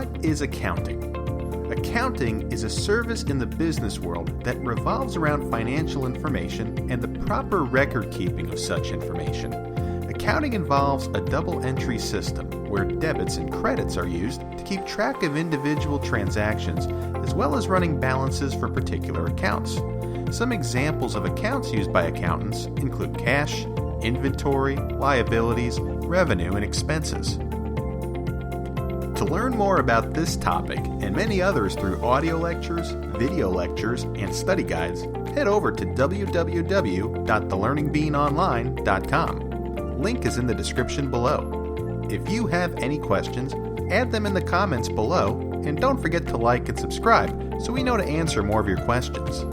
What is accounting? Accounting is a service in the business world that revolves around financial information and the proper record keeping of such information. Accounting involves a double entry system where debits and credits are used to keep track of individual transactions as well as running balances for particular accounts. Some examples of accounts used by accountants include cash, inventory, liabilities, revenue, and expenses. To learn more about this topic and many others through audio lectures, video lectures, and study guides, head over to www.thelearningbeanonline.com. Link is in the description below. If you have any questions, add them in the comments below, and don't forget to like and subscribe so we know to answer more of your questions.